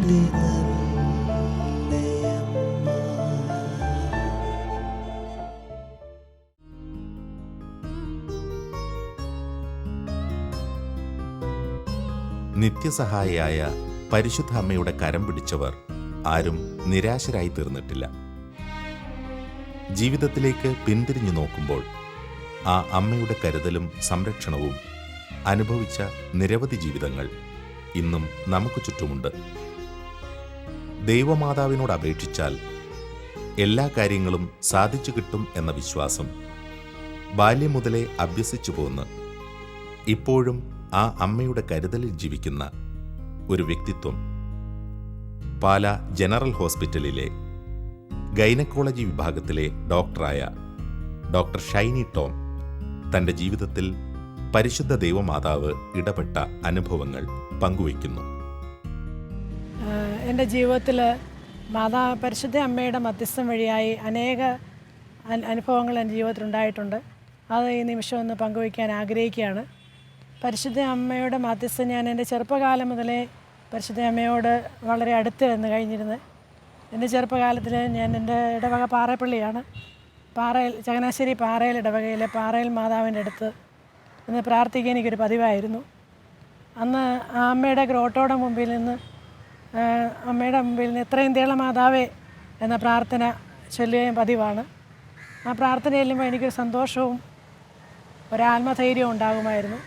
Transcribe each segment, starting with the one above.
നിത്യസഹായിയായ പരിശുദ്ധ അമ്മയുടെ കരം പിടിച്ചവർ ആരും നിരാശരായി തീർന്നിട്ടില്ല. ജീവിതത്തിലേക്ക് പിന്തിരിഞ്ഞു നോക്കുമ്പോൾ ആ അമ്മയുടെ കരുതലും സംരക്ഷണവും അനുഭവിച്ച നിരവധി ജീവിതങ്ങൾ ഇന്നും നമുക്ക് ചുറ്റുമുണ്ട്. ദൈവമാതാവിനോട് അപേക്ഷിച്ചാൽ എല്ലാ കാര്യങ്ങളും സാധിച്ചു കിട്ടും എന്ന വിശ്വാസം ബാല്യം മുതലേ അഭ്യസിച്ചു പോന്ന് ഇപ്പോഴും ആ അമ്മയുടെ കരുതലിൽ ജീവിക്കുന്ന ഒരു വ്യക്തിത്വം പാലാ ജനറൽ ഹോസ്പിറ്റലിലെ ഗൈനക്കോളജി വിഭാഗത്തിലെ ഡോക്ടറായ ഡോക്ടർ ഷൈനി ടോം തൻ്റെ ജീവിതത്തിൽ പരിശുദ്ധ ദൈവമാതാവ് ഇടപെട്ട അനുഭവങ്ങൾ പങ്കുവയ്ക്കുന്നു. എൻ്റെ ജീവിതത്തിൽ പരിശുദ്ധ അമ്മയുടെ മധ്യസ്ഥം വഴിയായി അനേക അനുഭവങ്ങൾ എൻ്റെ ജീവിതത്തിലുണ്ടായിട്ടുണ്ട്. അത് ഈ നിമിഷം ഒന്ന് പങ്കുവയ്ക്കാൻ ആഗ്രഹിക്കുകയാണ്. പരിശുദ്ധ അമ്മയുടെ മധ്യസ്ഥം ഞാൻ എൻ്റെ ചെറുപ്പകാലം മുതലേ പരിശുദ്ധ അമ്മയോട് വളരെ അടുത്ത് വന്ന് കഴിഞ്ഞിരുന്നത്. എൻ്റെ ചെറുപ്പകാലത്തിൽ ഞാൻ എൻ്റെ ഇടവക പാറപ്പള്ളിയാണ്. ചങ്ങനാശ്ശേരി പാറയിൽ ഇടവകയിലെ പാറയിൽ മാതാവിൻ്റെ അടുത്ത് ഒന്ന് പ്രാർത്ഥിക്കാൻ എനിക്കൊരു പതിവായിരുന്നു. അന്ന് ആ അമ്മയുടെ ഗ്രോട്ടോയുടെ മുമ്പിൽ നിന്ന് എത്രയും തേള മാതാവേ എന്ന പ്രാർത്ഥന ചൊല്ലുകയും പതിവാണ്. ആ പ്രാർത്ഥന ചെല്ലുമ്പോൾ എനിക്കൊരു സന്തോഷവും ഒരാത്മധൈര്യവും ഉണ്ടാകുമായിരുന്നു.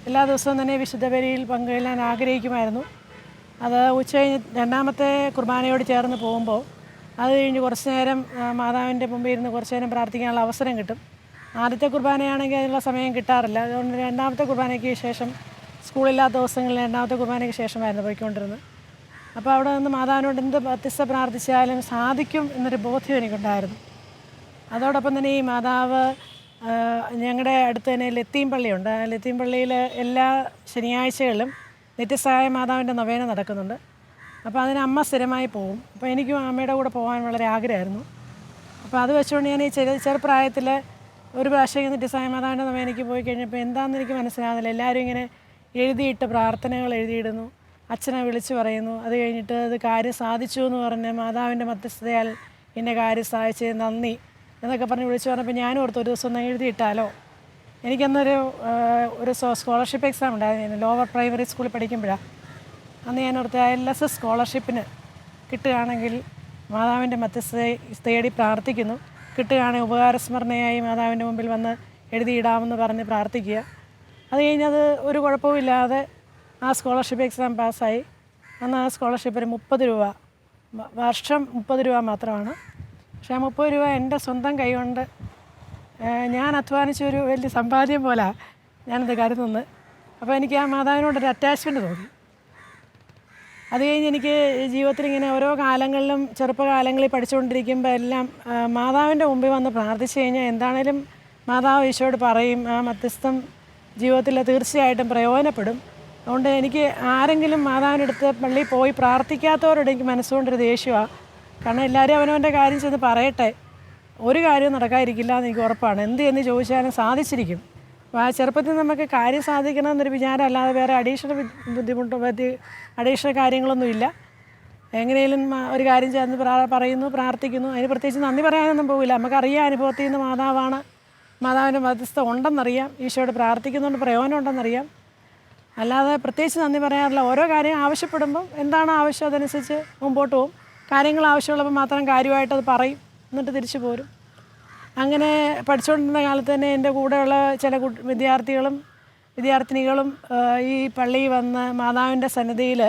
എല്ലാ ദിവസവും തന്നെ വിശുദ്ധ ബലിയിൽ പങ്കുകൊള്ളാൻ ആഗ്രഹിക്കുമായിരുന്നു. അത് ഉച്ചകഴിഞ്ഞ് രണ്ടാമത്തെ കുർബാനയോട് ചേർന്ന് പോകുമ്പോൾ അത് കഴിഞ്ഞ് കുറച്ച് നേരം മാതാവിൻ്റെ മുമ്പിൽ ഇരുന്ന് കുറച്ച് നേരം പ്രാർത്ഥിക്കാനുള്ള അവസരം കിട്ടും. ആദ്യത്തെ കുർബാനയാണെങ്കിൽ അതിനുള്ള സമയം കിട്ടാറില്ല. അതുകൊണ്ട് രണ്ടാമത്തെ കുർബാനയ്ക്ക് ശേഷം, സ്കൂളില്ലാത്ത ദിവസങ്ങളിൽ രണ്ടാമത്തെ കുർബാനയ്ക്ക് ശേഷമായിരുന്നു പോയിക്കൊണ്ടിരുന്നത്. അപ്പോൾ അവിടെ നിന്ന് മാതാവിനോട് എന്ത് മധ്യസ്ഥ പ്രാർത്ഥിച്ചാലും സാധിക്കും എന്നൊരു ബോധ്യം എനിക്കുണ്ടായിരുന്നു. അതോടൊപ്പം തന്നെ ഈ മാതാവ് ഞങ്ങളുടെ അടുത്ത് തന്നെ ലത്തീം പള്ളിയുണ്ട്. ആ ലത്തീം പള്ളിയിൽ എല്ലാ ശനിയാഴ്ചകളിലും നിത്യസഹായ മാതാവിൻ്റെ നൊവേന നടക്കുന്നുണ്ട്. അപ്പോൾ അതിന് അമ്മ സ്ഥിരമായി പോകും. അപ്പോൾ എനിക്കും അമ്മയുടെ കൂടെ പോകാൻ വളരെ ആഗ്രഹമായിരുന്നു. അപ്പോൾ അത് വെച്ചുകൊണ്ട് ഞാൻ ഈ ചെറുപ്രായത്തിൽ ഒരു പ്രാവശ്യം നിത്യസഹായ മാതാവിൻ്റെ നൊവേനയ്ക്ക് പോയി കഴിഞ്ഞപ്പോൾ എന്താണെന്ന് എനിക്ക് മനസ്സിലാകുന്നില്ല. എല്ലാവരും ഇങ്ങനെ എഴുതിയിട്ട് പ്രാർത്ഥനകൾ എഴുതിയിടുന്നു, അച്ഛനെ വിളിച്ച് പറയുന്നു. അത് കഴിഞ്ഞിട്ട് അത് കാര്യം സാധിച്ചു എന്ന് പറഞ്ഞ് മാതാവിൻ്റെ മധ്യസ്ഥതയാൽ ഇന്ന കാര്യം സാധിച്ചത് നന്ദി എന്നൊക്കെ പറഞ്ഞ് വിളിച്ച് പറഞ്ഞപ്പോൾ ഞാനും ഓർത്ത് ഒരു ദിവസം ഒന്ന് എഴുതിയിട്ടാലോ. എനിക്കന്നൊരു സ്കോളർഷിപ്പ് എക്സാം ഉണ്ടായിരുന്നു. ലോവർ പ്രൈമറി സ്കൂളിൽ പഠിക്കുമ്പോഴാണ്. അന്ന് ഞാൻ ഓർത്ത് LSS സ്കോളർഷിപ്പിന് കിട്ടുകയാണെങ്കിൽ മാതാവിൻ്റെ മധ്യസ്ഥതയെ തേടി പ്രാർത്ഥിക്കുന്നു. കിട്ടുകയാണെങ്കിൽ ഉപകാരസ്മരണയായി മാതാവിൻ്റെ മുമ്പിൽ വന്ന് എഴുതിയിടാമെന്ന് പറഞ്ഞ് പ്രാർത്ഥിക്കുക. അത് കഴിഞ്ഞത് ഒരു കുഴപ്പമില്ലാതെ ആ സ്കോളർഷിപ്പ് എക്സാം പാസ്സായി. അന്ന് ആ സ്കോളർഷിപ്പിന് 30 രൂപ, വർഷം 30 രൂപ മാത്രമാണ്. പക്ഷേ ആ 30 രൂപ എൻ്റെ സ്വന്തം കൈകൊണ്ട് ഞാൻ അധ്വാനിച്ചൊരു വലിയ സമ്പാദ്യം പോലെയാണ് ഞാനത് കരുതുന്നത്. അപ്പോൾ എനിക്ക് ആ മാതാവിനോടൊരു അറ്റാച്ച്മെൻറ്റ് തോന്നി. അത് കഴിഞ്ഞ് എനിക്ക് ജീവിതത്തിൽ ഇങ്ങനെ ഓരോ കാലങ്ങളിലും ചെറുപ്പകാലങ്ങളിൽ പഠിച്ചുകൊണ്ടിരിക്കുമ്പോൾ എല്ലാം മാതാവിൻ്റെ മുമ്പിൽ വന്ന് പ്രാർത്ഥിച്ചു കഴിഞ്ഞാൽ എന്താണേലും മാതാവ് ഈശോയോട് പറയും. ആ മധ്യസ്ഥം ജീവിതത്തിൽ തീർച്ചയായിട്ടും പ്രയോജനപ്പെടും. അതുകൊണ്ട് എനിക്ക് ആരെങ്കിലും മാതാവിനടുത്ത് പള്ളിയിൽ പോയി പ്രാർത്ഥിക്കാത്തവരോട് എനിക്ക് മനസ്സുകൊണ്ടൊരു ദേഷ്യമാണ്. കാരണം എല്ലാവരും അവനവൻ്റെ കാര്യം ചെന്ന് പറയട്ടെ, ഒരു കാര്യവും നടക്കാതിരിക്കില്ല എന്ന് എനിക്ക് ഉറപ്പാണ്. എന്ത് എന്ന് ചോദിച്ചാലും സാധിച്ചിരിക്കും. അപ്പോൾ ആ ചെറുപ്പത്തിൽ നമുക്ക് കാര്യം സാധിക്കണമെന്നൊരു വിചാരം അല്ലാതെ വേറെ അഡീഷണൽ അഡീഷണൽ കാര്യങ്ങളൊന്നുമില്ല. എങ്ങനെയും ഒരു കാര്യം ചെന്ന് പറയുന്നു, പ്രാർത്ഥിക്കുന്നു. അതിന് പ്രത്യേകിച്ച് നന്ദി പറയാനൊന്നും പോകില്ല. നമുക്കറിയാം അനുഭവത്തിൽ നിന്ന് മാതാവാണ്, മാതാവിൻ്റെ മധ്യസ്ഥ ഉണ്ടെന്നറിയാം, ഈശോയോട് പ്രാർത്ഥിക്കുന്നുണ്ട്, പ്രയോജനം ഉണ്ടെന്നറിയാം. അല്ലാതെ പ്രത്യേകിച്ച് നന്ദി പറയാറില്ല. ഓരോ കാര്യം ആവശ്യപ്പെടുമ്പം എന്താണ് ആവശ്യം അതനുസരിച്ച് മുമ്പോട്ട് പോകും. കാര്യങ്ങൾ ആവശ്യമുള്ളപ്പോൾ മാത്രം കാര്യമായിട്ടത് പറയും, എന്നിട്ട് തിരിച്ചു പോരും. അങ്ങനെ പഠിച്ചുകൊണ്ടിരുന്ന കാലത്ത് തന്നെ എൻ്റെ കൂടെയുള്ള ചില വിദ്യാർത്ഥിനികളും ഈ പള്ളിയിൽ വന്ന് മാതാവിൻ്റെ സന്നിധിയിൽ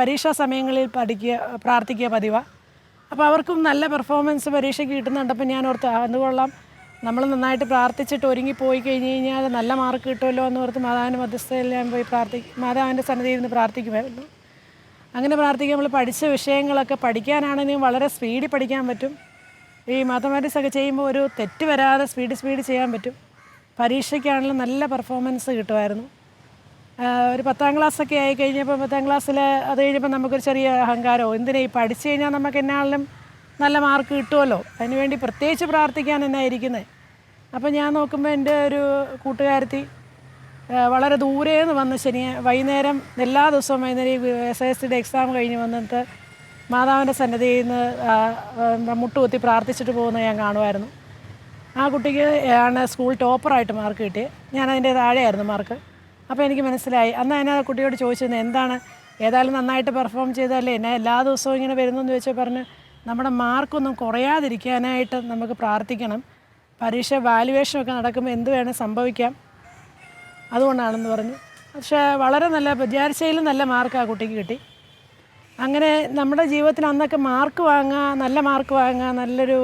പരീക്ഷാ സമയങ്ങളിൽ പ്രാർത്ഥിക്കുക പതിവാണ്. അപ്പോൾ അവർക്കും നല്ല പെർഫോമൻസ് പരീക്ഷയ്ക്ക് കിട്ടുന്നുണ്ടപ്പോൾ ഞാൻ ഓർത്ത് അതുകൊള്ളാം, നമ്മൾ നന്നായിട്ട് പ്രാർത്ഥിച്ചിട്ട് ഒരുങ്ങിപ്പോയി കഴിഞ്ഞ് കഴിഞ്ഞാൽ നല്ല മാർക്ക് കിട്ടുമല്ലോ എന്ന് ഓർത്ത് മാതാവിൻ്റെ മധ്യസ്ഥതയിൽ ഞാൻ പോയി മാതാവിൻ്റെ സന്നിധിയിൽ നിന്ന് പ്രാർത്ഥിക്കുമായിരുന്നു. അങ്ങനെ പ്രാർത്ഥിക്കുക. നമ്മൾ പഠിച്ച വിഷയങ്ങളൊക്കെ പഠിക്കാനാണെങ്കിലും വളരെ സ്പീഡിൽ പഠിക്കാൻ പറ്റും. ഈ മാത്തമാറ്റിക്സ് ഒക്കെ ചെയ്യുമ്പോൾ ഒരു തെറ്റ് വരാതെ സ്പീഡ് ചെയ്യാൻ പറ്റും. പരീക്ഷയ്ക്കാണെങ്കിലും നല്ല പെർഫോമൻസ് കിട്ടുമായിരുന്നു. ഒരു 10ാം ക്ലാസ്സൊക്കെ ആയി കഴിഞ്ഞപ്പോൾ 10ാം ക്ലാസ്സിൽ അത് കഴിഞ്ഞപ്പോൾ നമുക്കൊരു ചെറിയ അഹങ്കാരമോ എന്തിനാ ഈ പഠിച്ചു കഴിഞ്ഞാൽ നമുക്ക് എന്നാണെങ്കിലും നല്ല മാർക്ക് കിട്ടുമല്ലോ, അതിനുവേണ്ടി പ്രത്യേകിച്ച് പ്രാർത്ഥിക്കാൻ എന്നാ ഇരിക്കുന്നത്. അപ്പോൾ ഞാൻ നോക്കുമ്പോൾ എൻ്റെ ഒരു കൂട്ടുകാരത്തി വളരെ ദൂരെ നിന്ന് വന്ന് വൈകുന്നേരം എല്ലാ ദിവസവും വൈകുന്നേരം SSLCയുടെ എക്സാം കഴിഞ്ഞ് വന്നിട്ട് മാതാവിൻ്റെ സന്നിധിയിൽ നിന്ന് മുട്ടുകുത്തി പ്രാർത്ഥിച്ചിട്ട് പോകുന്നത് ഞാൻ കാണുമായിരുന്നു. ആ കുട്ടിക്ക് ആണ് സ്കൂൾ ടോപ്പറായിട്ട് മാർക്ക് കിട്ടിയത്. ഞാൻ അതിൻ്റെ താഴെയായിരുന്നു മാർക്ക്. അപ്പോൾ എനിക്ക് മനസ്സിലായി. അന്ന് ഞാൻ ആ കുട്ടിയോട് ചോദിച്ചിരുന്നു, എന്താണ് ഏതായാലും നന്നായിട്ട് പെർഫോം ചെയ്താലേ എന്നെ എല്ലാ ദിവസവും ഇങ്ങനെ വരുന്നെന്ന് ചോദിച്ചാൽ പറഞ്ഞ്, നമ്മുടെ മാർക്കൊന്നും കുറയാതിരിക്കാനായിട്ട് നമുക്ക് പ്രാർത്ഥിക്കണം. പരീക്ഷ വാല്യുവേഷനൊക്കെ നടക്കുമ്പോൾ എന്ത് വേണം സംഭവിക്കാം, അതുകൊണ്ടാണെന്ന് പറഞ്ഞു. പക്ഷേ വളരെ നല്ല വിചാരിച്ചതിലും നല്ല മാർക്ക് ആ കുട്ടിക്ക് കിട്ടി. അങ്ങനെ നമ്മുടെ ജീവിതത്തിൽ അന്നൊക്കെ മാർക്ക് വാങ്ങുക, നല്ല മാർക്ക് വാങ്ങുക, നല്ലൊരു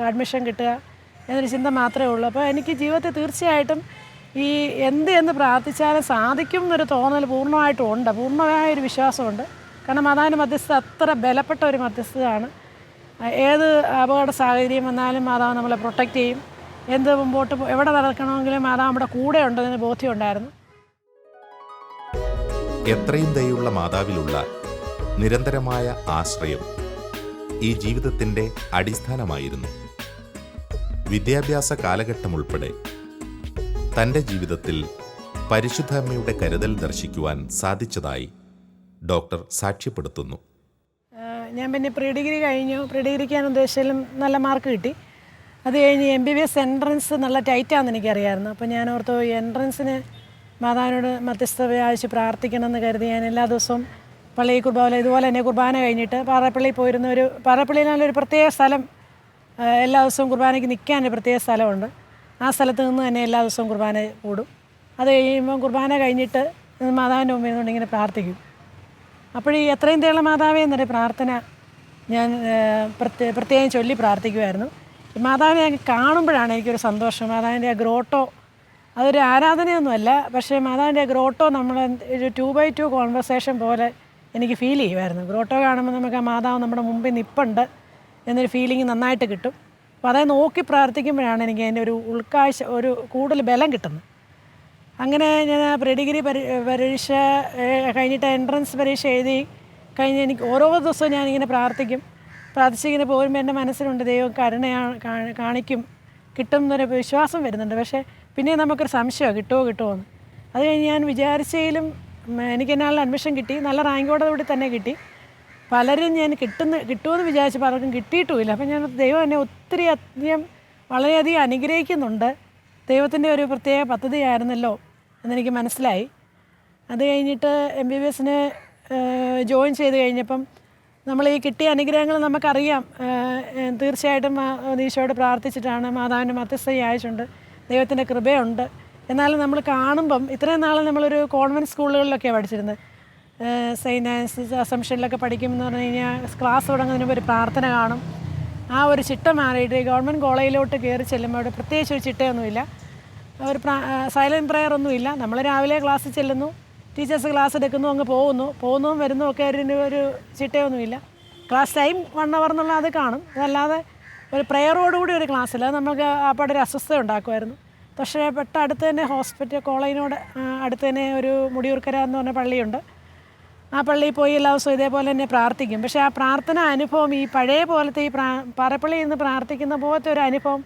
അഡ്മിഷൻ കിട്ടുക എന്നൊരു ചിന്ത മാത്രമേ ഉള്ളൂ. അപ്പോൾ എനിക്ക് ജീവിതത്തിൽ തീർച്ചയായിട്ടും ഈ എന്ന് പ്രാർത്ഥിച്ചാലും സാധിക്കും എന്നൊരു തോന്നൽ പൂർണ്ണമായിട്ടും ഉണ്ട്, പൂർണ്ണമായൊരു വിശ്വാസമുണ്ട്. കാരണം മാതാവിൻ്റെ മധ്യസ്ഥത അത്ര ബലപ്പെട്ട ഒരു മധ്യസ്ഥതയാണ്. ഏത് അപകട സാഹചര്യം വന്നാലും മാതാവ് നമ്മളെ പ്രൊട്ടക്റ്റ് ചെയ്യും. എന്ത് മുമ്പോട്ട് എവിടെ നടക്കണമെങ്കിലും മാതാവ് നമ്മുടെ കൂടെ ഉണ്ടെന്ന് ബോധ്യമുണ്ടായിരുന്നു. എത്രയും ദയുള്ള മാതാവിലുള്ള നിരന്തരമായ ആശ്രയം ഈ ജീവിതത്തിൻ്റെ അടിസ്ഥാനമായിരുന്നു. വിദ്യാഭ്യാസ കാലഘട്ടം ഉൾപ്പെടെ തൻ്റെ ജീവിതത്തിൽ പരിശുദ്ധ അമ്മയുടെ കരുതൽ ദർശിക്കുവാൻ സാധിച്ചതായി ഡോക്ടർ സാക്ഷ്യപ്പെടുത്തുന്നു. ഞാൻ പിന്നെ പ്രീ ഡിഗ്രി കഴിഞ്ഞു. പ്രീ ഡിഗ്രിക്ക് ഞാൻ ഉദ്ദേശിച്ചാലും നല്ല മാർക്ക് കിട്ടി. അത് കഴിഞ്ഞ് MBBS എൻട്രൻസ് നല്ല ടൈറ്റാണെന്ന് എനിക്കറിയാമായിരുന്നു. അപ്പോൾ ഞാൻ ഓർത്തു എൻട്രൻസിന് മാതാവിനോട് മധ്യസ്ഥത വ്യാഴ്ച പ്രാർത്ഥിക്കണമെന്ന് കരുതി ഞാൻ എല്ലാ ദിവസവും പള്ളി കുർബാന ഇതുപോലെ തന്നെ കുർബാന കഴിഞ്ഞിട്ട് പാറപ്പള്ളിയിൽ പോയിരുന്ന പാറപ്പള്ളിയിൽ നല്ലൊരു പ്രത്യേക സ്ഥലം, എല്ലാ ദിവസവും കുർബാനയ്ക്ക് നിൽക്കാനൊരു പ്രത്യേക സ്ഥലമുണ്ട്. ആ സ്ഥലത്ത് നിന്ന് തന്നെ എല്ലാ ദിവസവും കുർബാന കൂടും. അത് കഴിയുമ്പം കുർബാന കഴിഞ്ഞിട്ട് മാതാവിൻ്റെ മുമ്പിൽ നിന്നുകൊണ്ട് ഇങ്ങനെ പ്രാർത്ഥിക്കും. അപ്പോഴീ എത്രയും ദയുള്ള മാതാവേ എന്നൊരു പ്രാർത്ഥന ഞാൻ പ്രത്യേകം ചൊല്ലി പ്രാർത്ഥിക്കുമായിരുന്നു. മാതാവിനെ ഞാൻ കാണുമ്പോഴാണ് എനിക്കൊരു സന്തോഷം. മാതാവിൻ്റെ ആ ഗ്രോട്ടോ അതൊരു ആരാധനയൊന്നുമല്ല, പക്ഷേ മാതാവിൻ്റെ ആ ഗ്രോട്ടോ നമ്മൾ ഒരു 2x2 കോൺവെർസേഷൻ പോലെ എനിക്ക് ഫീൽ ചെയ്യുമായിരുന്നു. ഗ്രോട്ടോ കാണുമ്പോൾ നമുക്ക് ആ മാതാവ് നമ്മുടെ മുമ്പിൽ നിൽപ്പുണ്ട് എന്നൊരു ഫീലിംഗ് നന്നായിട്ട് കിട്ടും. അപ്പോൾ അതായത് നോക്കി പ്രാർത്ഥിക്കുമ്പോഴാണ് എനിക്ക് അതിൻ്റെ ഒരു ഉൾക്കാഴ്ച, ഒരു കൂടുതൽ ബലം കിട്ടുന്നത്. അങ്ങനെ ഞാൻ പ്രീ ഡിഗ്രി പരീക്ഷ കഴിഞ്ഞിട്ട് എൻട്രൻസ് പരീക്ഷ എഴുതി കഴിഞ്ഞ് എനിക്ക് ഓരോ ദിവസവും ഞാനിങ്ങനെ പ്രാർത്ഥിച്ചിങ്ങനെ പോരുമ്പോൾ എൻ്റെ മനസ്സിലുണ്ട് ദൈവം കാണിക്കും, കിട്ടും എന്നൊരു വിശ്വാസം വരുന്നുണ്ട്. പക്ഷേ പിന്നെ നമുക്കൊരു സംശയമാണ് കിട്ടുമോ എന്ന്. അത് കഴിഞ്ഞ് ഞാൻ വിചാരിച്ചതിലും എനിക്ക് എന്നാലും അഡ്മിഷൻ കിട്ടി. നല്ല റാങ്കോടെ കൂടി തന്നെ കിട്ടി. പലരും ഞാൻ കിട്ടുമെന്ന് വിചാരിച്ച് പലർക്കും കിട്ടിയിട്ടുമില്ല. അപ്പം ഞാൻ ദൈവം എന്നെ ഒത്തിരി അധികം വളരെയധികം അനുഗ്രഹിക്കുന്നുണ്ട്. ദൈവത്തിൻ്റെ ഒരു പ്രത്യേക പദ്ധതിയായിരുന്നല്ലോ എന്നെനിക്ക് മനസ്സിലായി. അത് കഴിഞ്ഞിട്ട് MBBS ജോയിൻ ചെയ്ത് കഴിഞ്ഞപ്പം നമ്മൾ ഈ കിട്ടിയ അനുഗ്രഹങ്ങൾ നമുക്കറിയാം. തീർച്ചയായിട്ടും ഈശോയോട് പ്രാർത്ഥിച്ചിട്ടാണ്, മാതാവിൻ്റെ മധ്യസ്ഥത അയച്ചുണ്ട്, ദൈവത്തിൻ്റെ കൃപയുണ്ട്. എന്നാലും നമ്മൾ കാണുമ്പം ഇത്രയും നാൾ നമ്മളൊരു കോൺവെൻറ്റ് സ്കൂളുകളിലൊക്കെയാണ് പഠിച്ചിരുന്നത്. സെയിൻറ്റ് ആൻസീസ് അസംഷനിലൊക്കെ പഠിക്കുമെന്ന് പറഞ്ഞു കഴിഞ്ഞാൽ ക്ലാസ് തുടങ്ങുന്നതിന് മുമ്പ് ഒരു പ്രാർത്ഥന കാണും. ആ ഒരു ചിട്ട മാറിയിട്ട് ഗവൺമെൻറ് കോളേജിലോട്ട് കയറി ചെല്ലുമ്പോൾ അവിടെ പ്രത്യേകിച്ച് ഒരു ചിട്ടയൊന്നുമില്ല, ഒരു സൈലൻറ്റ് പ്രെയർ ഒന്നുമില്ല. നമ്മൾ രാവിലെ ക്ലാസ്സിൽ ചെല്ലുന്നു, ടീച്ചേഴ്സ് ക്ലാസ് എടുക്കുന്നു, അങ്ങ് പോകുന്നതും വരുന്നതും ഒക്കെ ഒരു ചിട്ടയൊന്നുമില്ല. ക്ലാസ് ടൈം 1 hour എന്നുള്ള അത് കാണും. അതല്ലാതെ ഒരു പ്രെയറോടുകൂടി ഒരു ക്ലാസ്സിൽ അത് നമുക്ക് അപ്പോൾ ഒരു അസ്വസ്ഥത ഉണ്ടാക്കുമായിരുന്നു. പക്ഷേ അടുത്ത് തന്നെ ഹോസ്പിറ്റൽ കോളേജിനോട് അടുത്ത് തന്നെ ഒരു മുടിയൂർക്കര എന്ന് പറഞ്ഞ പള്ളിയുണ്ട്. ആ പള്ളിയിൽ പോയി എല്ലാ ദിവസവും ഇതേപോലെ തന്നെ പ്രാർത്ഥിക്കും. പക്ഷേ ആ പ്രാർത്ഥന അനുഭവം ഈ പഴയ പോലത്തെ ഈ പാറപ്പള്ളിയിൽ നിന്ന് പ്രാർത്ഥിക്കുന്ന പോലത്തെ ഒരു അനുഭവം